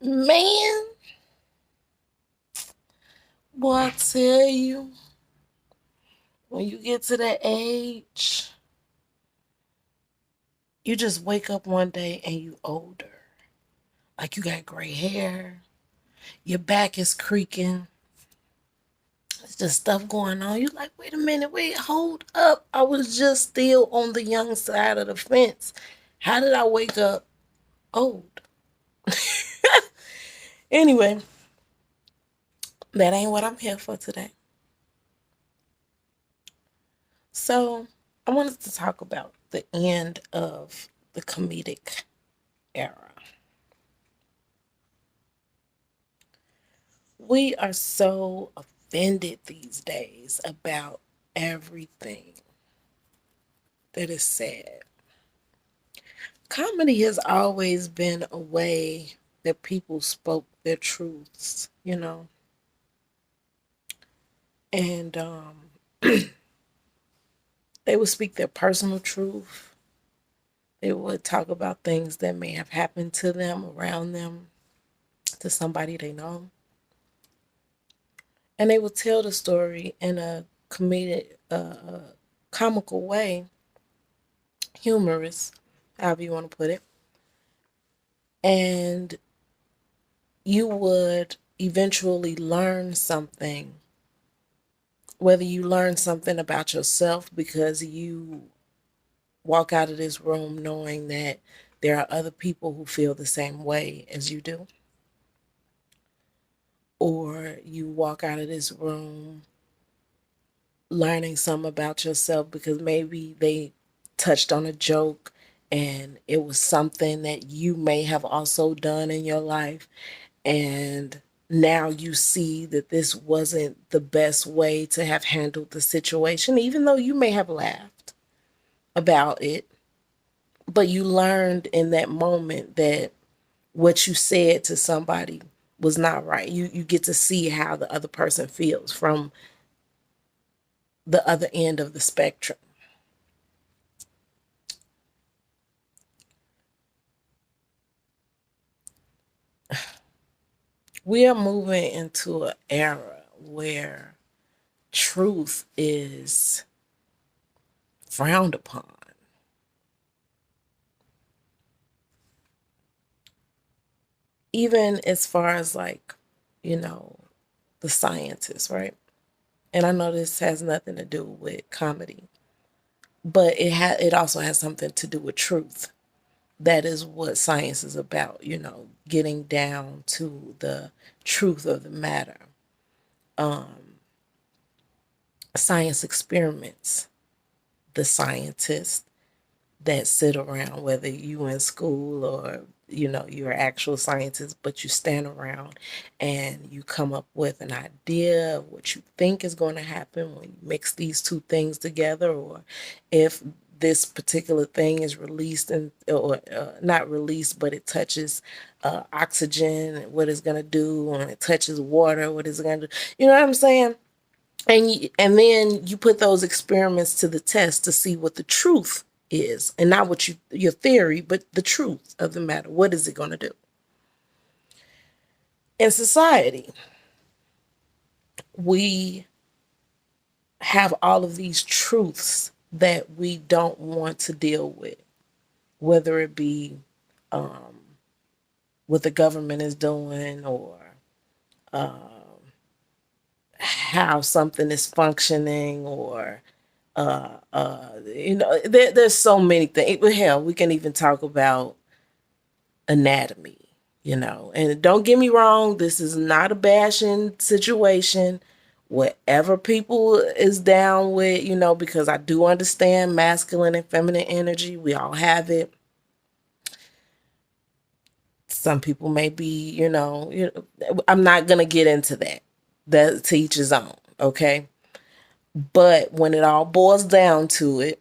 Man, boy, I tell you, when you get to that age, you just wake up one day and you older. Like you got gray hair, your back is creaking, it's just stuff going on. You like, wait a minute, wait, hold up. I was just still on the young side of the fence. How did I wake up old? Anyway, that ain't what I'm here for today. So, I wanted to talk about the end of the comedic era. We are so offended these days about everything that is said. Comedy has always been a way that people spoke their truths, and they would speak their personal truth. They would talk about things that may have happened to them, around them, to somebody they know. And they would tell the story in a comedic, comical way, humorous, however you want to put it. And you would eventually learn something, whether you learn something about yourself because you walk out of this room knowing that there are other people who feel the same way as you do, or you walk out of this room learning something about yourself because maybe they touched on a joke and it was something that you may have also done in your life, and now you see that this wasn't the best way to have handled the situation, even though you may have laughed about it. But you learned in that moment that what you said to somebody was not right. You get to see how the other person feels from the other end of the spectrum. We are moving into an era where truth is frowned upon. Even as far as like, you know, the scientists, right? And I know this has nothing to do with comedy, but it also has something to do with truth. That is what science is about, getting down to the truth of the matter. Science experiments, the scientists that sit around, whether you in school or you're an actual scientist, but you stand around and you come up with an idea of what you think is going to happen when you mix these two things together, or if this particular thing is released and or not released, but it touches oxygen, what it's going to do. When it touches water, what is it going to do? You know what I'm saying? And then you put those experiments to the test to see what the truth is, and not what your theory, but the truth of the matter. What is it going to do? In society, we have all of these truths that we don't want to deal with, whether it be what the government is doing, or how something is functioning, or there's so many things. Hell, we can even talk about anatomy. And don't get me wrong, this is not a bashing situation. Whatever people is down with, because I do understand masculine and feminine energy. We all have it. Some people may be, I'm not gonna get into that. That to each his own, okay? But when it all boils down to it,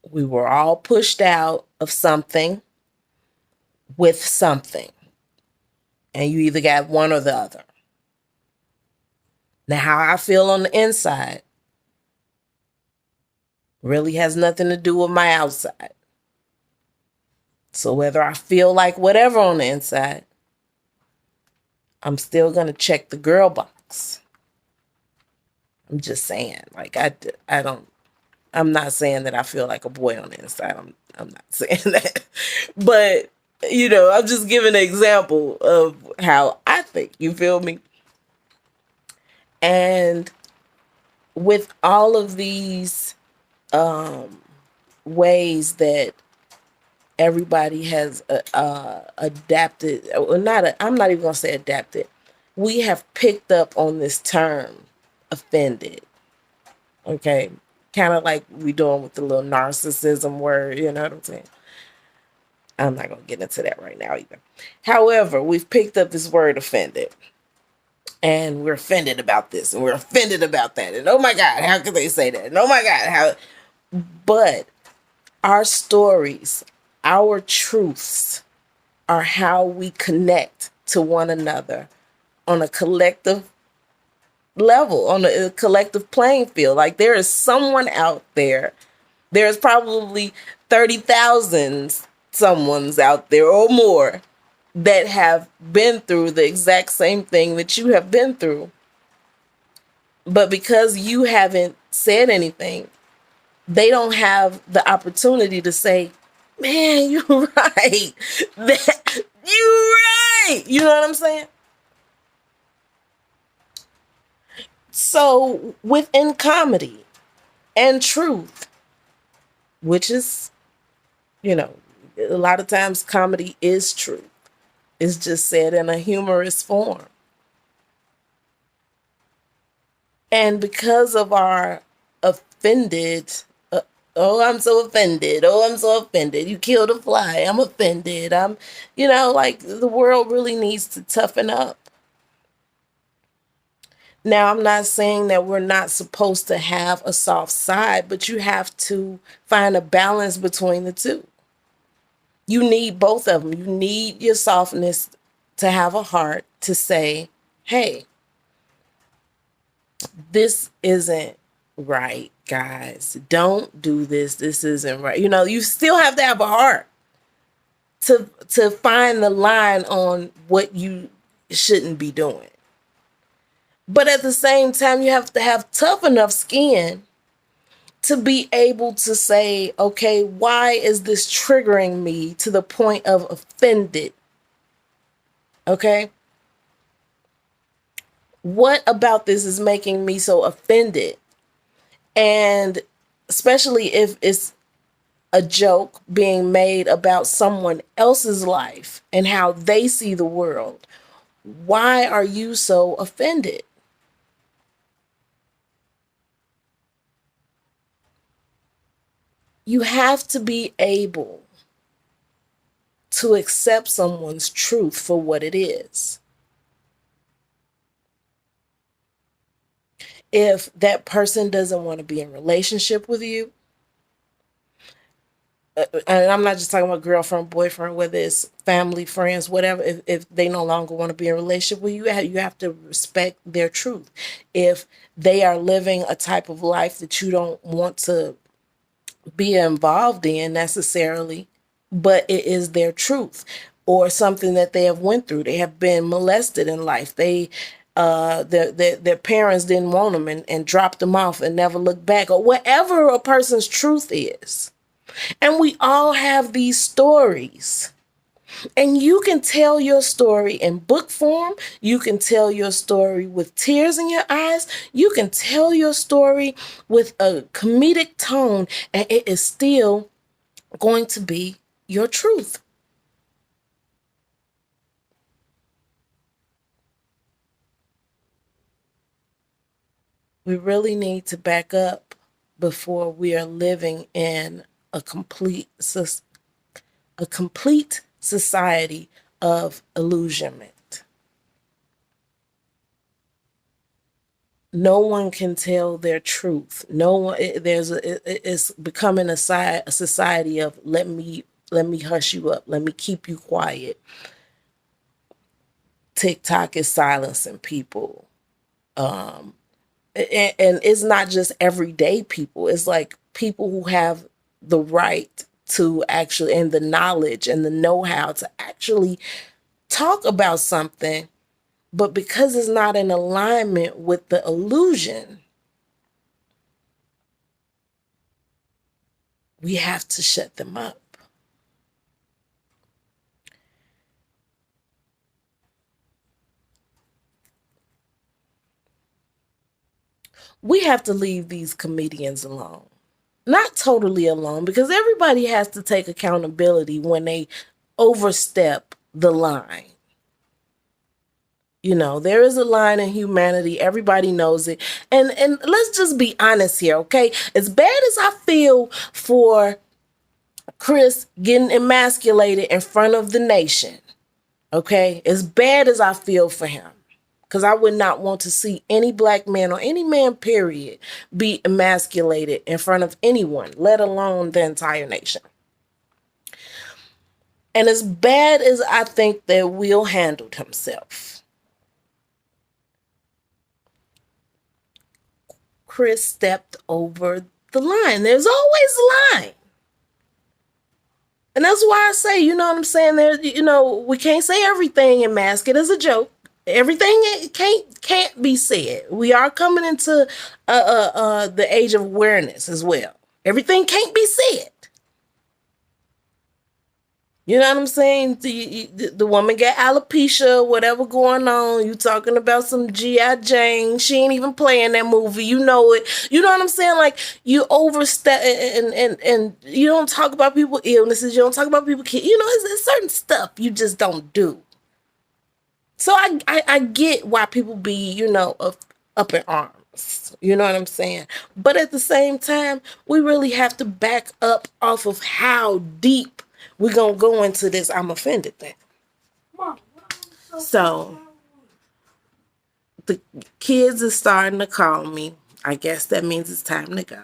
we were all pushed out of something with something. And you either got one or the other. Now, how I feel on the inside really has nothing to do with my outside. So whether I feel like whatever on the inside, I'm still going to check the girl box. I'm just saying, like, I don't, I'm not saying that I feel like a boy on the inside. I'm not saying that. But, I'm just giving an example of how I think, you feel me? And with all of these ways that everybody has adapted, or I'm not even gonna say adapted. We have picked up on this term, offended. Okay, kind of like we doing with the little narcissism word. You know what I'm saying? I'm not gonna get into that right now either. However, we've picked up this word offended, and we're offended about this, and we're offended about that, and oh my God, how could they say that? And oh my God, how? But our stories, our truths are how we connect to one another on a collective level, on a collective playing field. Like there is someone out there, there's probably 30,000 someone's out there or more that have been through the exact same thing that you have been through. But because you haven't said anything, they don't have the opportunity to say, man, you're right. You're right. You know what I'm saying? So within comedy and truth, which is, you know, a lot of times comedy is truth. It's just said in a humorous form. And because of our offended, oh, I'm so offended. Oh, I'm so offended. You killed a fly. I'm offended. Like the world really needs to toughen up. Now, I'm not saying that we're not supposed to have a soft side, but you have to find a balance between the two. You need both of them. You need your softness to have a heart to say, hey, this isn't right, guys. Don't do this. This isn't right. You still have to have a heart to find the line on what you shouldn't be doing. But at the same time, you have to have tough enough skin to be able to say, okay, why is this triggering me to the point of offended? Okay? What about this is making me so offended? And especially if it's a joke being made about someone else's life and how they see the world, why are you so offended? You have to be able to accept someone's truth for what it is. If that person doesn't want to be in a relationship with you, and I'm not just talking about girlfriend, boyfriend, whether it's family, friends, whatever, if they no longer want to be in a relationship with you, you have to respect their truth. If they are living a type of life that you don't want to be involved in necessarily, but it is their truth, or something that they have went through. They have been molested in life. Their parents didn't want them and dropped them off and never looked back, or whatever a person's truth is. And we all have these stories. And you can tell your story in book form. You can tell your story with tears in your eyes. You can tell your story with a comedic tone, and it is still going to be your truth. We really need to back up before we are living in a complete society of illusionment. No one can tell their truth. No one. It's becoming a society of let me hush you up. Let me keep you quiet. TikTok is silencing people. And it's not just everyday people. It's like people who have the right to actually, and the knowledge and the know-how to actually talk about something, but because it's not in alignment with the illusion, we have to shut them up. We have to leave these comedians alone. Not totally alone, because everybody has to take accountability when they overstep the line. You know, there is a line in humanity. Everybody knows it. And let's just be honest here, okay? As bad as I feel for Chris getting emasculated in front of the nation, okay? As bad as I feel for him, because I would not want to see any black man or any man, period, be emasculated in front of anyone, let alone the entire nation. And as bad as I think that Will handled himself, Chris stepped over the line. There's always a line. And that's why I say, you know what I'm saying? There, you know, we can't say everything and mask it as a joke. Everything can't be said. We are coming into the age of awareness as well. Everything can't be said. You know what I'm saying? The woman got alopecia, whatever going on. You talking about some G.I. Jane. She ain't even playing that movie. You know it. You know what I'm saying? Like, you overstep and you don't talk about people's illnesses. You don't talk about people's kids. You know, it's certain stuff you just don't do. So I get why people be, you know, up in arms. You know what I'm saying? But at the same time, we really have to back up off of how deep we're going to go into this I'm offended thing. So the kids are starting to call me. I guess that means it's time to go.